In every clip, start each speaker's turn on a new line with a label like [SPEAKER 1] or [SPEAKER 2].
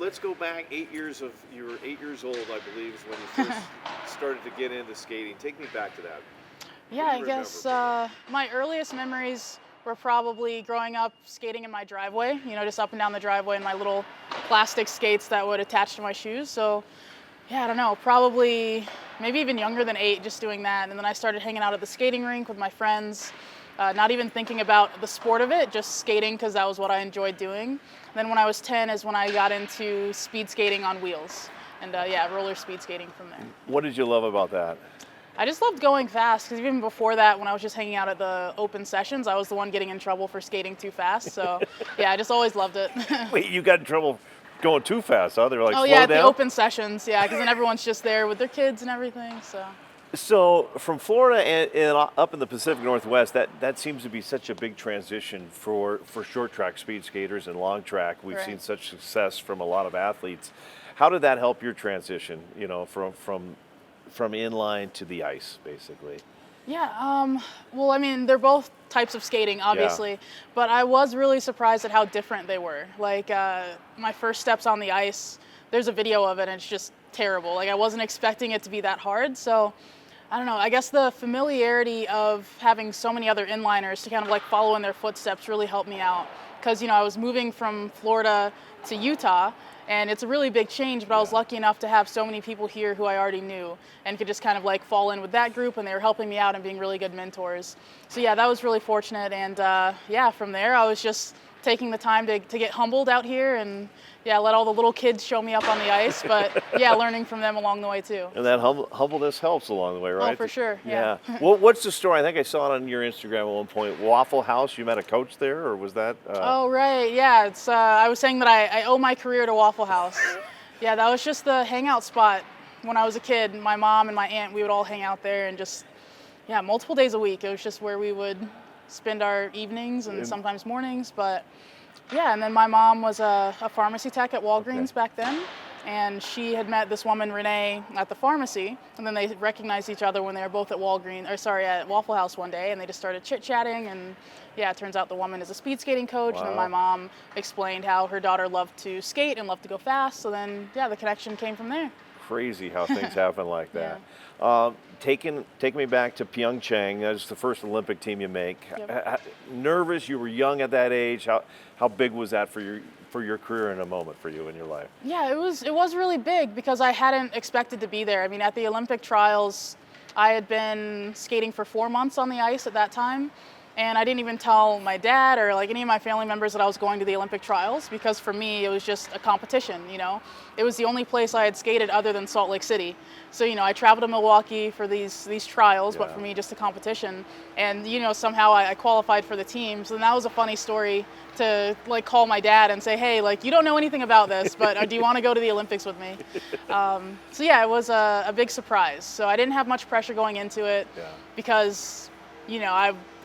[SPEAKER 1] let's go back 8 years of, you were 8 years old, I believe, is when you first started to get into skating. Take me back to that.
[SPEAKER 2] Yeah, I guess my earliest memories were probably growing up skating in my driveway, just up and down the driveway in my little plastic skates that would attach to my shoes. So, yeah, I don't know, probably maybe even younger than 8, just doing that. And then I started hanging out at the skating rink with my friends, not even thinking about the sport of it, just skating because that was what I enjoyed doing. And then when I was 10 is when I got into speed skating on wheels. And roller speed skating from there.
[SPEAKER 1] What did you love about that?
[SPEAKER 2] I just loved going fast because even before that, when I was just hanging out at the open sessions, I was the one getting in trouble for skating too fast. So, yeah, I just always loved it.
[SPEAKER 1] Wait, you got in trouble going too fast, huh? They're like,
[SPEAKER 2] oh,
[SPEAKER 1] slow
[SPEAKER 2] yeah, at
[SPEAKER 1] down?
[SPEAKER 2] the open sessions, yeah, because then everyone's just there with their kids and everything, so.
[SPEAKER 1] So from Florida and up in the Pacific Northwest, that seems to be such a big transition for short track speed skaters and long track. We've seen such success from a lot of athletes. How did that help your transition, from inline to the ice, basically?
[SPEAKER 2] Yeah, well, I mean, they're both types of skating, obviously, but I was really surprised at how different they were. Like, my first steps on the ice, there's a video of it, and it's just terrible. Like, I wasn't expecting it to be that hard, so I don't know. I guess the familiarity of having so many other inliners to kind of like follow in their footsteps really helped me out. Because, I was moving from Florida to Utah, and it's a really big change, but I was lucky enough to have so many people here who I already knew and could just kind of like fall in with that group, and they were helping me out and being really good mentors. So yeah, that was really fortunate. And from there, I was just taking the time to get humbled out here and let all the little kids show me up on the ice, but learning from them along the way too.
[SPEAKER 1] And that humbleness helps along the way, right?
[SPEAKER 2] Oh, for sure,
[SPEAKER 1] yeah. Well, what's the story? I think I saw it on your Instagram at one point. Waffle House, you met a coach there, or was that?
[SPEAKER 2] Oh, right, yeah. It's I was saying that I owe my career to Waffle House. Yeah, that was just the hangout spot when I was a kid. My mom and my aunt, we would all hang out there and just, multiple days a week. It was just where we would spend our evenings and sometimes mornings, but and then my mom was a pharmacy tech at Walgreens back then, and she had met this woman, Renee, at the pharmacy, and then they recognized each other when they were both at at Waffle House one day, and they just started chit-chatting, and it turns out the woman is a speed skating coach.
[SPEAKER 1] Wow.
[SPEAKER 2] And then my mom explained how her daughter loved to skate and loved to go fast, so then, the connection came from there.
[SPEAKER 1] Crazy how things happen like that. Taking me back to PyeongChang, that's the first Olympic team you make.
[SPEAKER 2] Yep.
[SPEAKER 1] Nervous? You were young at that age. How big was that for your career in a moment for you in your life?
[SPEAKER 2] Yeah, it was really big because I hadn't expected to be there. I mean, at the Olympic trials, I had been skating for 4 months on the ice at that time. And I didn't even tell my dad or like any of my family members that I was going to the Olympic trials, because for me it was just a competition, It was the only place I had skated other than Salt Lake City. So, I traveled to Milwaukee for these trials, but for me just a competition. And, somehow I qualified for the team. So then that was a funny story to like call my dad and say, hey, like, you don't know anything about this, but do you want to go to the Olympics with me? It was a big surprise. So I didn't have much pressure going into it because,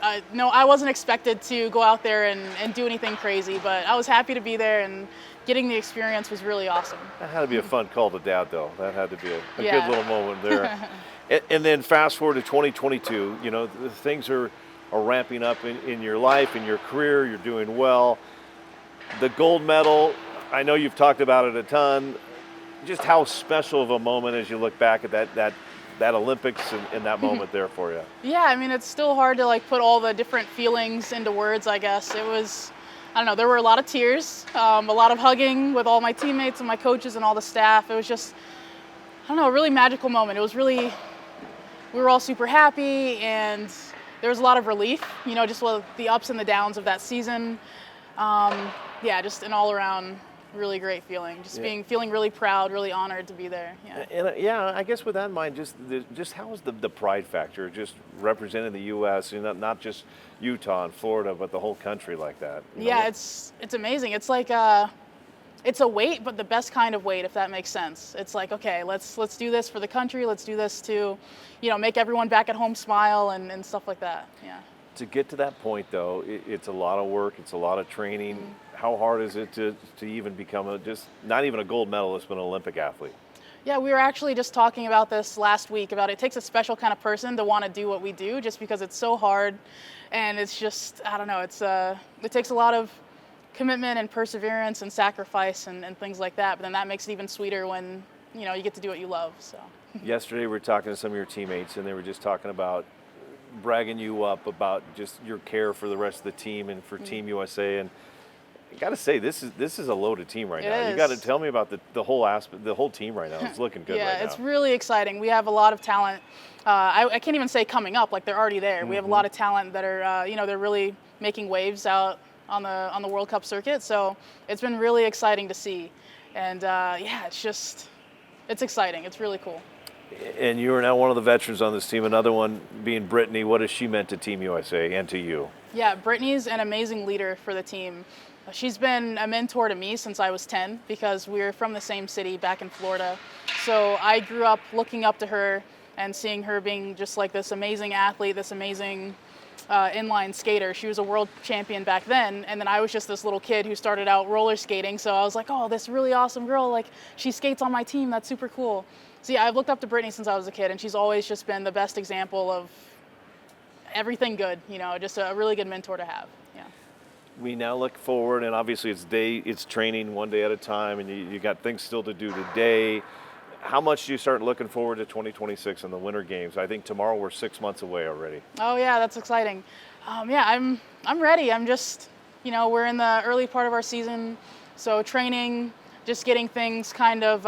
[SPEAKER 2] I wasn't expected to go out there and do anything crazy, but I was happy to be there, and getting the experience was really awesome.
[SPEAKER 1] That had to be a fun call to dad, though. That had to be a good little moment there. and then fast forward to 2022, things are ramping up in your life, in your career. You're doing well. The gold medal, I know you've talked about it a ton. Just how special of a moment as you look back at that Olympics and that moment there for you?
[SPEAKER 2] Yeah, I mean, it's still hard to like put all the different feelings into words, I guess. It was, I don't know, there were a lot of tears, a lot of hugging with all my teammates and my coaches and all the staff. It was just, I don't know, a really magical moment. It was really, we were all super happy, and there was a lot of relief, just with the ups and the downs of that season. Just an all around really great feeling. Just feeling really proud, really honored to be there.
[SPEAKER 1] And I guess with that in mind, just how is the pride factor, just representing the U.S., not just Utah and Florida, but the whole country like that?
[SPEAKER 2] It's amazing. It's like it's a weight, but the best kind of weight, if that makes sense. It's like, okay, let's do this for the country. Let's do this to, make everyone back at home smile and stuff like that. Yeah.
[SPEAKER 1] To get to that point, though, it's a lot of work. It's a lot of training. Mm-hmm. How hard is it to even become not even a gold medalist, but an Olympic athlete?
[SPEAKER 2] Yeah, we were actually just talking about this last week, about it takes a special kind of person to want to do what we do, just because it's so hard, and it's just, I don't know, it takes a lot of commitment and perseverance and sacrifice and things like that. But then that makes it even sweeter when, you get to do what you love. So.
[SPEAKER 1] Yesterday we were talking to some of your teammates, and they were just talking about bragging you up about just your care for the rest of the team and for Team USA. And I got to say, this is a loaded team right now. You got to tell me about the whole aspect, the whole team right now. It's looking good right now.
[SPEAKER 2] Yeah, it's really exciting. We have a lot of talent. I can't even say coming up, like they're already there. We have a lot of talent that are, they're really making waves out on the World Cup circuit. So it's been really exciting to see. And it's exciting. It's really cool.
[SPEAKER 1] And you are now one of the veterans on this team. Another one being Brittany. What has she meant to Team USA and to you?
[SPEAKER 2] Yeah, Brittany's an amazing leader for the team. She's been a mentor to me since I was 10 because we're from the same city back in Florida. So I grew up looking up to her and seeing her being just like this amazing athlete, this amazing inline skater. She was a world champion back then, and then I was just this little kid who started out roller skating. So I was like, oh, this really awesome girl, like she skates on my team. That's super cool. So yeah, I've looked up to Brittany since I was a kid, and she's always just been the best example of everything good, just a really good mentor to have. Yeah.
[SPEAKER 1] We now look forward, and obviously it's training one day at a time, and you got things still to do today. How much do you start looking forward to 2026 and the Winter Games? I think tomorrow we're 6 months away already.
[SPEAKER 2] Oh yeah, that's exciting. I'm ready. I'm just, we're in the early part of our season, so training, just getting things kind of,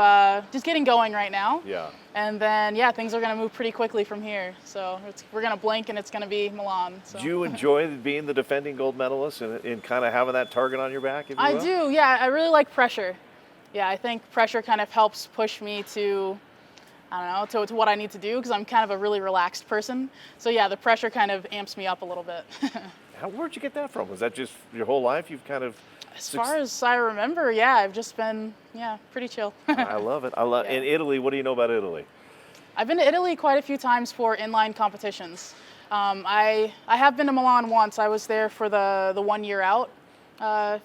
[SPEAKER 2] just getting going right now.
[SPEAKER 1] Yeah.
[SPEAKER 2] And then, things are going to move pretty quickly from here. So we're going to blink and it's going to be Milan. So.
[SPEAKER 1] Do you enjoy being the defending gold medalist and kind of having that target on your back, if you will?
[SPEAKER 2] I do, yeah. I really like pressure. Yeah, I think pressure kind of helps push me to, to what I need to do because I'm kind of a really relaxed person. So yeah, the pressure kind of amps me up a little bit.
[SPEAKER 1] Where'd you get that from? Was that just your whole life? You've kind of...
[SPEAKER 2] As far as I remember, I've just been, pretty chill.
[SPEAKER 1] I love it. In Italy, what do you know about Italy?
[SPEAKER 2] I've been to Italy quite a few times for inline competitions. I have been to Milan once. I was there for the 1 year out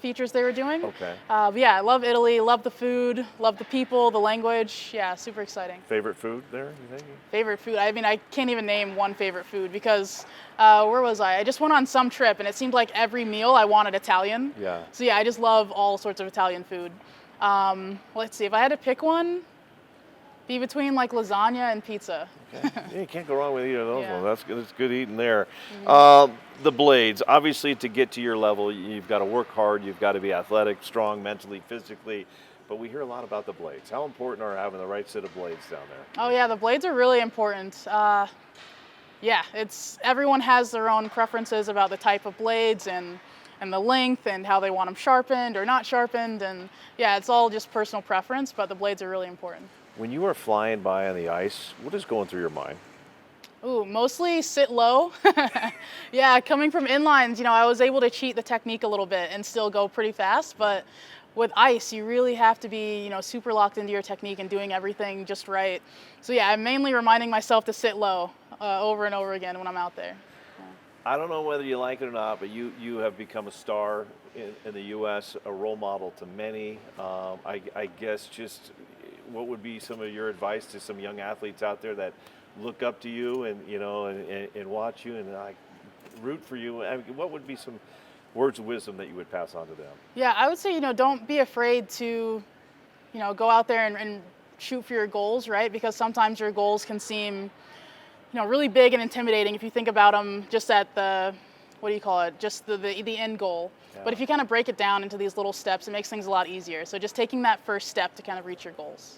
[SPEAKER 2] features they were doing.
[SPEAKER 1] Okay.
[SPEAKER 2] But yeah, I love Italy, love the food, love the people, the language. Yeah, super exciting.
[SPEAKER 1] Favorite food there, you think?
[SPEAKER 2] Favorite food? I mean, I can't even name one favorite food because where was I? I just went on some trip and it seemed like every meal I wanted Italian.
[SPEAKER 1] Yeah.
[SPEAKER 2] So yeah, I just love all sorts of Italian food. Let's see, if I had to pick one, be between like lasagna and pizza.
[SPEAKER 1] Okay. Yeah, you can't go wrong with either of those
[SPEAKER 2] Yeah.
[SPEAKER 1] ones. That's good. It's good eating there. The blades, obviously, to get to your level, you've got to work hard. You've got to be athletic, strong, mentally, physically. But we hear a lot about the blades. How important are having the right set of blades down there?
[SPEAKER 2] Oh yeah, the blades are really important. Everyone has their own preferences about the type of blades and the length and how they want them sharpened or not sharpened. And yeah, it's all just personal preference, but the blades are really important.
[SPEAKER 1] When you are flying by on the ice, what is going through your mind?
[SPEAKER 2] Ooh, mostly sit low. Yeah, coming from inlines, I was able to cheat the technique a little bit and still go pretty fast. But with ice, you really have to be, super locked into your technique and doing everything just right. So yeah, I'm mainly reminding myself to sit low over and over again when I'm out there. Yeah.
[SPEAKER 1] I don't know whether you like it or not, but you have become a star in the U.S., a role model to many. I guess just what would be some of your advice to some young athletes out there that look up to you and watch you and root for you? I mean, what would be some words of wisdom that you would pass on to them?
[SPEAKER 2] Yeah, I would say, don't be afraid to, go out there and shoot for your goals, right? Because sometimes your goals can seem, really big and intimidating if you think about them just at just the end goal.
[SPEAKER 1] Yeah.
[SPEAKER 2] But if you kind of break it down into these little steps, it makes things a lot easier. So just taking that first step to kind of reach your goals.